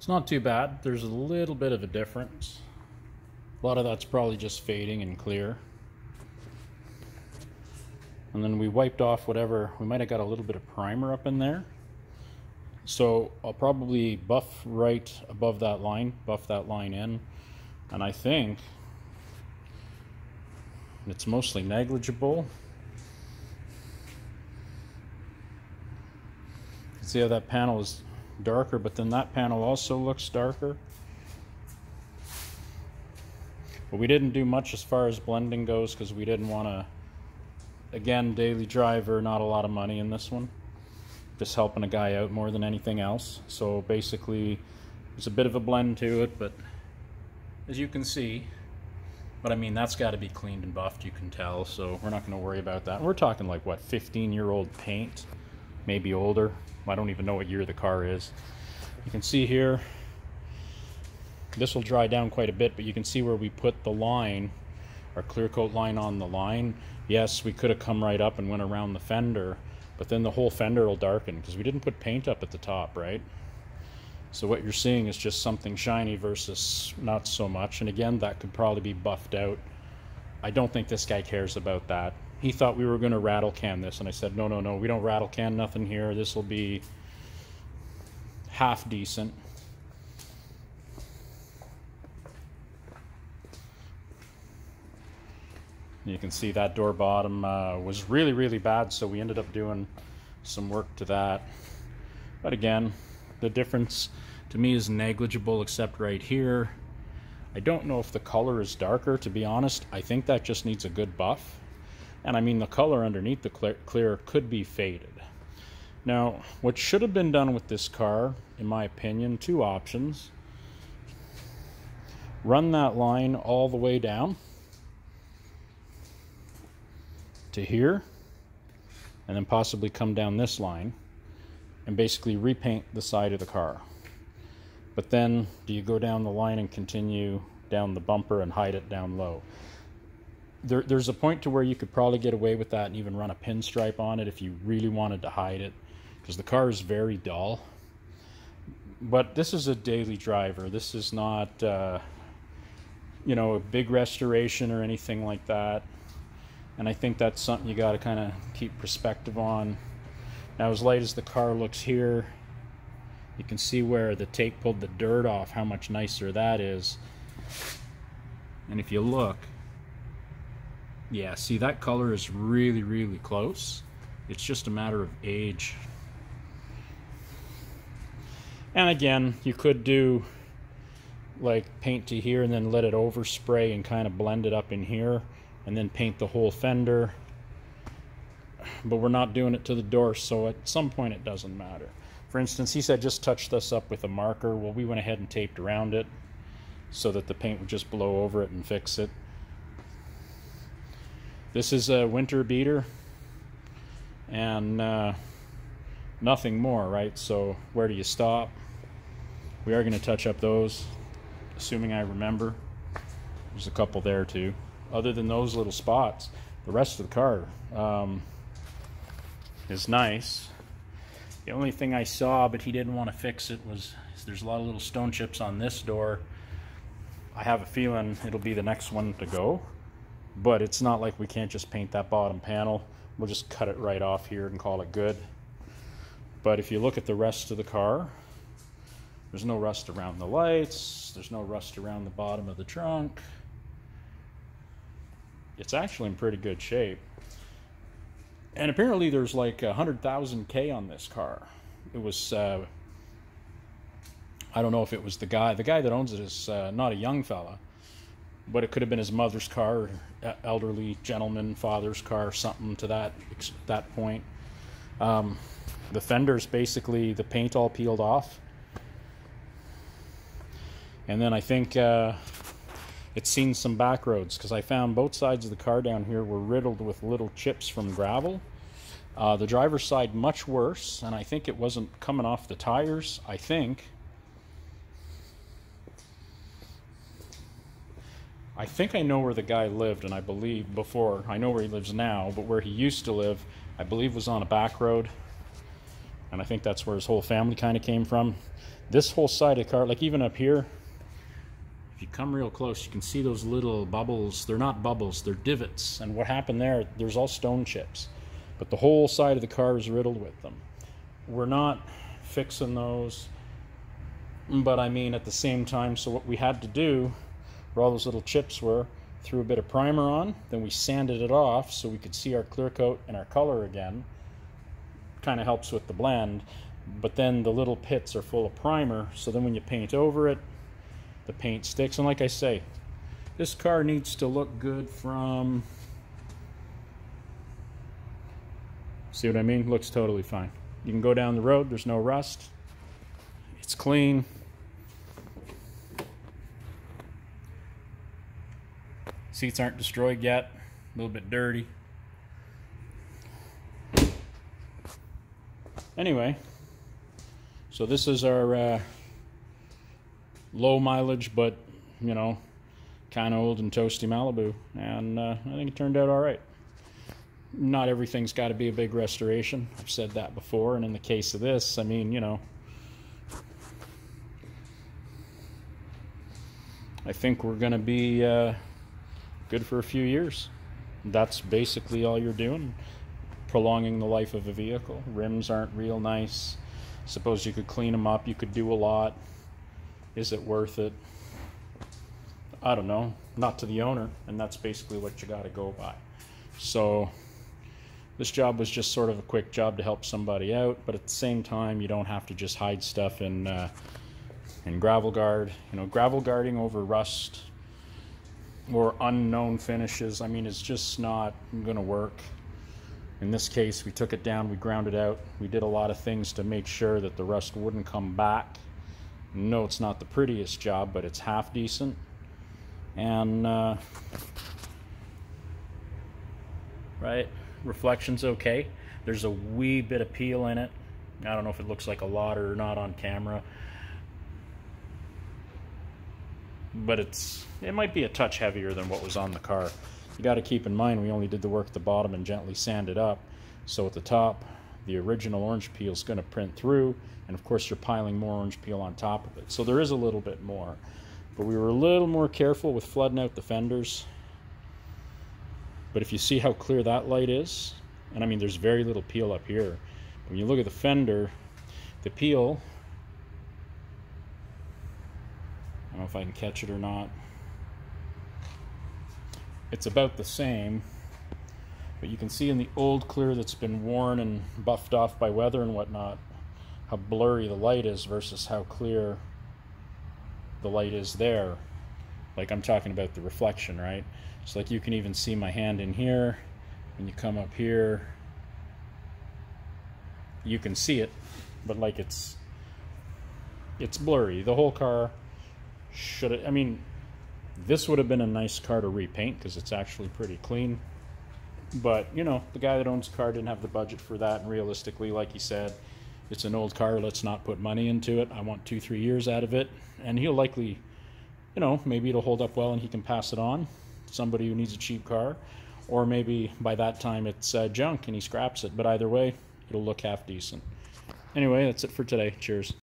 It's not too bad. There's a little bit of a difference. A lot of that's probably just fading and clear. And then we wiped off whatever, we might have got a little bit of primer up in there. So I'll probably buff right above that line, buff that line in. And I think it's mostly negligible. See how that panel is darker, but then that panel also looks darker. But we didn't do much as far as blending goes because we didn't want to, again, daily driver, not a lot of money in this one. Just helping a guy out more than anything else. So basically, there's a bit of a blend to it, but as you can see, but I mean, that's got to be cleaned and buffed, you can tell, so we're not going to worry about that. We're talking like, what, 15-year-old paint, maybe older. I don't even know what year the car is. You can see here, this will dry down quite a bit, but you can see where we put the line, our clear coat line on the line. Yes, we could have come right up and went around the fender, but then the whole fender will darken because we didn't put paint up at the top, right? So what you're seeing is just something shiny versus not so much. And again, that could probably be buffed out. I don't think this guy cares about that. He thought we were going to rattle can this, and I said, no, no, no, we don't rattle can nothing here. This will be half decent. You can see that door bottom was really, really bad, so we ended up doing some work to that. But again, the difference to me is negligible, except right here. I don't know if the color is darker, to be honest. I think that just needs a good buff. And I mean, the color underneath the clear could be faded. Now, what should have been done with this car, in my opinion, two options. Run that line all the way down to here, and then possibly come down this line and basically repaint the side of the car. But then, do you go down the line and continue down the bumper and hide it down low? There's a point to where you could probably get away with that and even run a pinstripe on it if you really wanted to hide it, because the car is very dull. But this is a daily driver. This is not, you know, a big restoration or anything like that. And I think that's something you got to kind of keep perspective on. Now, as light as the car looks here, you can see where the tape pulled the dirt off, how much nicer that is. And if you look, yeah, see, that color is really, really close. It's just a matter of age. And again, you could do like paint to here and then let it overspray and kind of blend it up in here and then paint the whole fender. But we're not doing it to the door, so at some point it doesn't matter. For instance, he said just touch this up with a marker. Well, we went ahead and taped around it so that the paint would just blow over it and fix it. This is a winter beater and nothing more, right? So where do you stop? We are going to touch up those, assuming I remember. There's a couple there too. Other than those little spots, the rest of the car is nice. The only thing I saw, but he didn't want to fix it, was there's a lot of little stone chips on this door. I have a feeling it'll be the next one to go, but it's not like we can't just paint that bottom panel. We'll just cut it right off here and call it good. But if you look at the rest of the car, there's no rust around the lights, there's no rust around the bottom of the trunk. It's actually in pretty good shape. And apparently there's like 100,000 K on this car. It was, I don't know if it was the guy that owns it is not a young fella, but it could have been his mother's car, or elderly gentleman, father's car, something to that point. The fender's basically the paint all peeled off. And then I think it's seen some back roads, because I found both sides of the car down here were riddled with little chips from gravel. The driver's side much worse, and I think it wasn't coming off the tires. I think I know where the guy lived, and I believe before, I know where he lives now, but where he used to live, I believe was on a back road. And I think that's where his whole family kind of came from. This whole side of the car, like even up here, if you come real close, you can see those little bubbles. They're not bubbles, they're divots. And what happened there, there's all stone chips. But the whole side of the car is riddled with them. We're not fixing those, but I mean at the same time, so what we had to do, where all those little chips were, threw a bit of primer on, then we sanded it off so we could see our clear coat and our color again. Kind of helps with the blend, but then the little pits are full of primer, so then when you paint over it, the paint sticks. And like I say, this car needs to look good from, see what I mean? Looks totally fine. You can go down the road, there's no rust, it's clean. Seats aren't destroyed yet, a little bit dirty. Anyway, so this is our low mileage, but you know, kind of old and toasty Malibu, and I think it turned out all right. Not everything's got to be a big restoration. I've said that before, and in the case of this, I mean, you know, I think we're going to be good for a few years. That's basically all you're doing, prolonging the life of a vehicle. Rims aren't real nice. Suppose you could clean them up, you could do a lot. Is it worth it? I don't know, not to the owner, and that's basically what you got to go by. So this job was just sort of a quick job to help somebody out, but at the same time, you don't have to just hide stuff in gravel guard. You know, gravel guarding over rust or unknown finishes, I mean, it's just not gonna work. In this case, we took it down, we ground it out, we did a lot of things to make sure that the rust wouldn't come back. No, it's not the prettiest job, but it's half decent. And right, reflection's okay. There's a wee bit of peel in it. I don't know if it looks like a lot or not on camera, but it might be a touch heavier than what was on the car. You got to keep in mind we only did the work at the bottom and gently sanded up, so at the top the original orange peel is going to print through, and of course you're piling more orange peel on top of it, so there is a little bit more. But we were a little more careful with flooding out the fenders. But if you see how clear that light is, and I mean there's very little peel up here, when you look at the fender, the peel, I don't know if I can catch it or not, it's about the same, but you can see in the old clear that's been worn and buffed off by weather and whatnot, how blurry the light is versus how clear the light is there. Like I'm talking about the reflection, right? It's like you can even see my hand in here. When you come up here, you can see it, but like it's blurry. The whole car should, I mean, this would have been a nice car to repaint because it's actually pretty clean. But, you know, the guy that owns the car didn't have the budget for that, and realistically, like he said, it's an old car, let's not put money into it. I want 2-3 years out of it, and he'll likely, you know, maybe it'll hold up well and he can pass it on to somebody who needs a cheap car, or maybe by that time it's junk and he scraps it. But either way, it'll look half decent. Anyway, that's it for today. Cheers.